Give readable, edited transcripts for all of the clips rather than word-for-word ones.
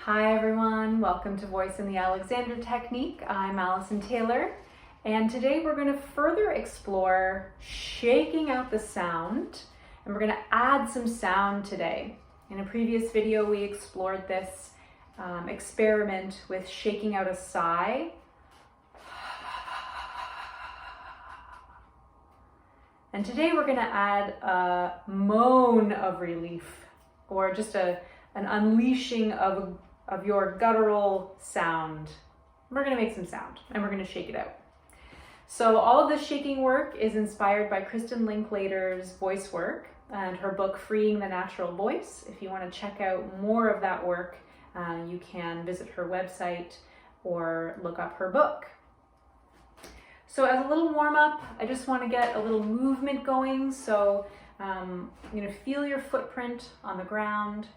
Hi everyone, welcome to Voice in the Alexander Technique. I'm Alison Taylor, and today we're going to further explore shaking out the sound, and we're going to add some sound today. In a previous video we explored this experiment with shaking out a sigh. And today we're going to add a moan of relief, or just an unleashing of your guttural sound. We're going to make some sound and we're going to shake it out. So all of this shaking work is inspired by Kristin Linklater's voice work and her book Freeing the Natural Voice. If you want to check out more of that work, you can visit her website or look up her book. So as a little warm up, I just want to get a little movement going. So you're going to feel your footprint on the ground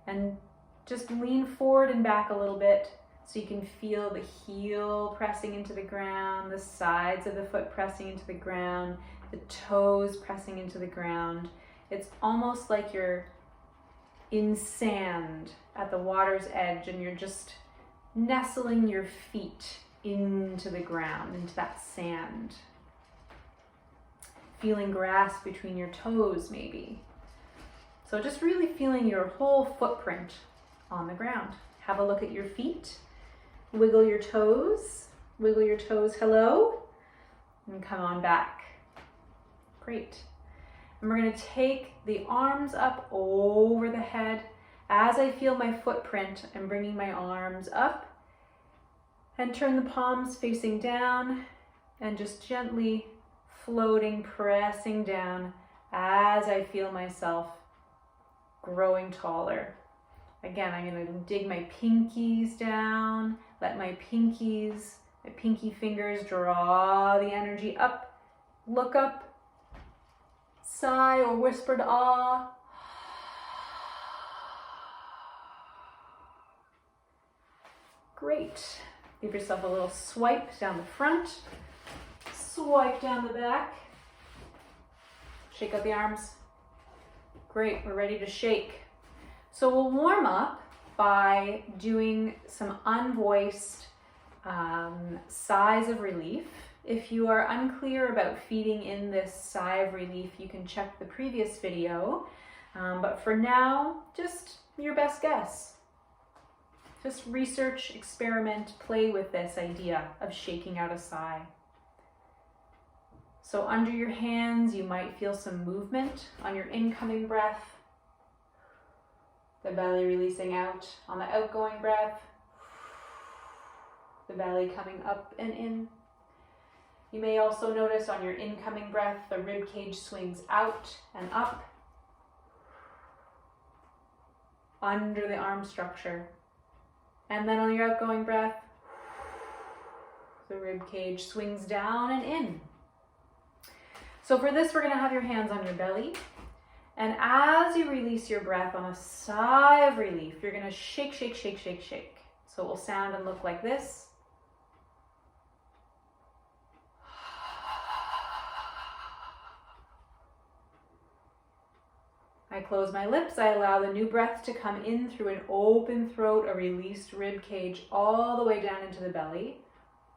and just lean forward and back a little bit so you can feel the heel pressing into the ground, the sides of the foot pressing into the ground, the toes pressing into the ground. It's almost like you're in sand at the water's edge and you're just nestling your feet into the ground, into that sand. Feeling grass between your toes maybe. So just really feeling your whole footprint on the ground. Have a look at your feet. Wiggle your toes. Wiggle your toes, hello. And come on back. Great. And we're going to take the arms up over the head. As I feel my footprint, I'm bringing my arms up and turn the palms facing down and just gently floating, pressing down as I feel myself growing taller. Again, I'm going to dig my pinkies down, let my pinky fingers draw the energy up, look up, sigh or whispered ah. Great. Give yourself a little swipe down the front, swipe down the back, shake out the arms. Great, we're ready to shake. So we'll warm up by doing some unvoiced sighs of relief. If you are unclear about feeding in this sigh of relief, you can check the previous video. But for now, just your best guess. Just research, experiment, play with this idea of shaking out a sigh. So under your hands, you might feel some movement on your incoming breath. The belly releasing out on the outgoing breath. The belly coming up and in. You may also notice on your incoming breath, the rib cage swings out and up under the arm structure. And then on your outgoing breath, the rib cage swings down and in. So for this, we're going to have your hands on your belly. And as you release your breath on a sigh of relief, you're going to shake, shake, shake, shake, shake. So it will sound and look like this. I close my lips. I allow the new breath to come in through an open throat, a released rib cage, all the way down into the belly.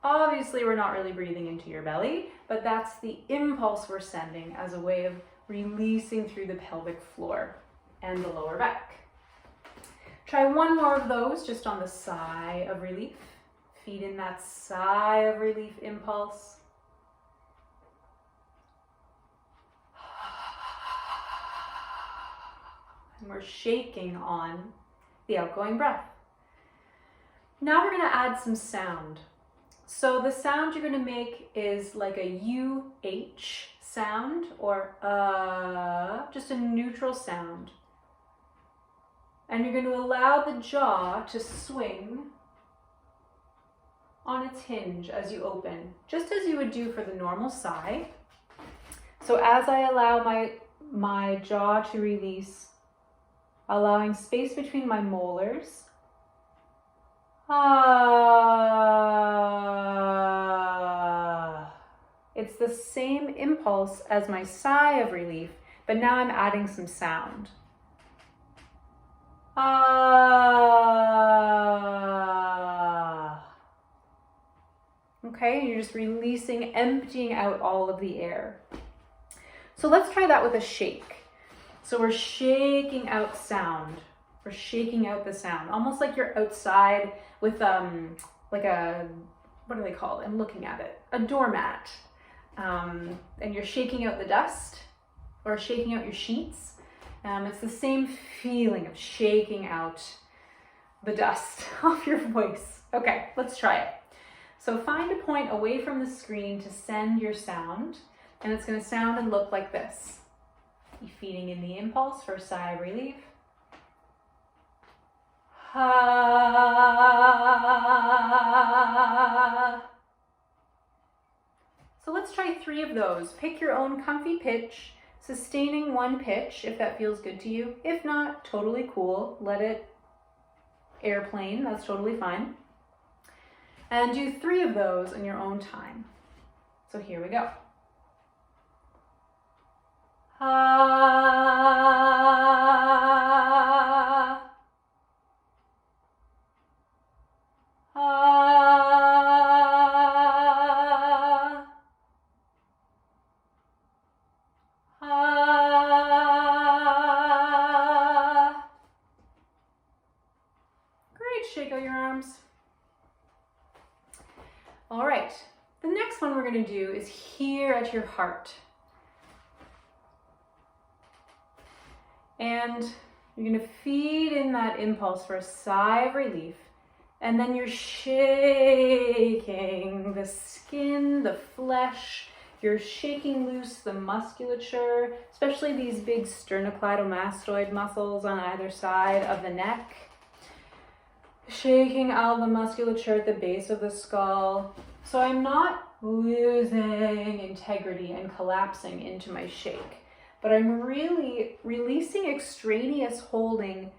Obviously, we're not really breathing into your belly, but that's the impulse we're sending as a way of releasing through the pelvic floor and the lower back. Try one more of those just on the sigh of relief. Feed in that sigh of relief impulse. And we're shaking on the outgoing breath. Now we're going to add some sound. So the sound you're going to make is like a UH sound, or just a neutral sound. And you're going to allow the jaw to swing on its hinge as you open, just as you would do for the normal sigh. So as I allow my jaw to release, allowing space between my molars, it's the same impulse as my sigh of relief, but now I'm adding some sound. Okay, and you're just releasing, emptying out all of the air. So let's try that with a shake. So we're shaking out sound. We're shaking out the sound, almost like you're outside with like a, what do they call it? I'm looking at it, a doormat. And you're shaking out the dust or shaking out your sheets. It's the same feeling of shaking out the dust off your voice. Okay, let's try it. So find a point away from the screen to send your sound, and it's going to sound and look like this. You feeding in the impulse for a sigh of relief. Ha. So let's try 3 of those. Pick your own comfy pitch, sustaining one pitch if that feels good to you. If not, totally cool. Let it airplane, that's totally fine. And do 3 of those in your own time. So here we go. Ha. Ha. Ha. Great, shake out your arms. All right, the next one we're going to do is here at your heart. And you're going to feed in that impulse for a sigh of relief. And then you're shaking the skin, the flesh. You're shaking loose the musculature, especially these big sternocleidomastoid muscles on either side of the neck. Shaking out the musculature at the base of the skull. So I'm not losing integrity and collapsing into my shake, but I'm really releasing extraneous holding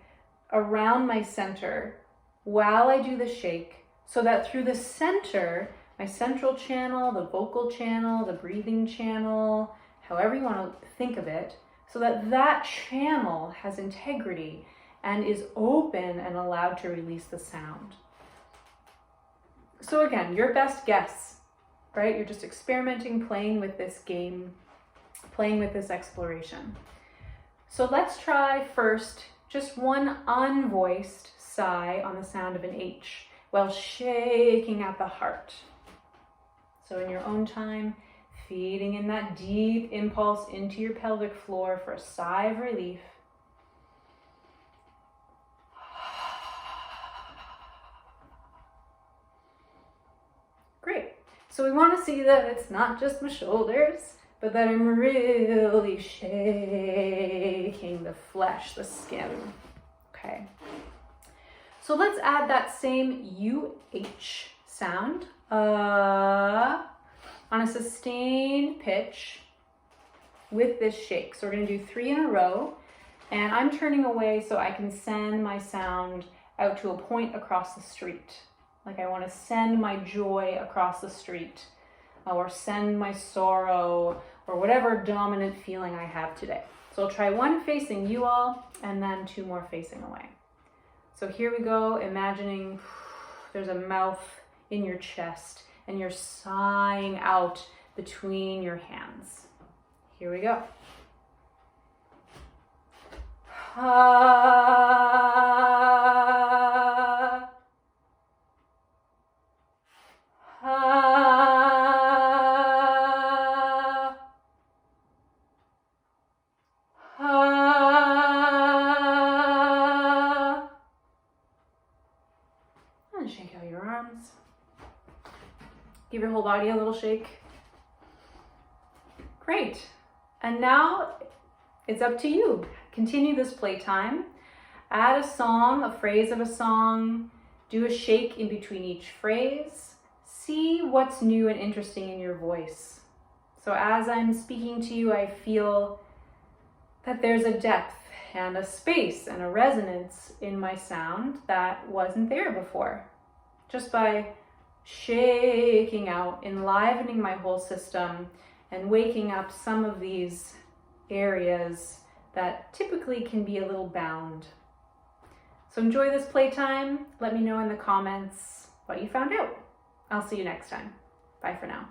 around my center while I do the shake, so that through the center, my central channel, the vocal channel, the breathing channel, however you want to think of it, so that that channel has integrity and is open and allowed to release the sound. So again, your best guess, right? You're just experimenting, playing with this game, playing with this exploration. So let's try first just one unvoiced sigh on the sound of an H while shaking at the heart. So in your own time, feeding in that deep impulse into your pelvic floor for a sigh of relief. Great. So we want to see that it's not just my shoulders, but that I'm really shaking the flesh, the skin. Okay. So let's add that same UH sound on a sustained pitch with this shake. So we're going to do 3 in a row, and I'm turning away so I can send my sound out to a point across the street. Like I want to send my joy across the street, or send my sorrow, or whatever dominant feeling I have today. So I'll try 1 facing you all, and then 2 more facing away. So here we go, imagining there's a mouth in your chest and you're sighing out between your hands. Here we go. Ha. Ha. Ha. And shake out your arms. Give your whole body a little shake. Great. And now it's up to you. Continue this playtime. Add a song, a phrase of a song. Do a shake in between each phrase. See what's new and interesting in your voice. So as I'm speaking to you, I feel that there's a depth and a space and a resonance in my sound that wasn't there before. Just by shaking out, enlivening my whole system, and waking up some of these areas that typically can be a little bound. So enjoy this playtime. Let me know in the comments what you found out. I'll see you next time. Bye for now.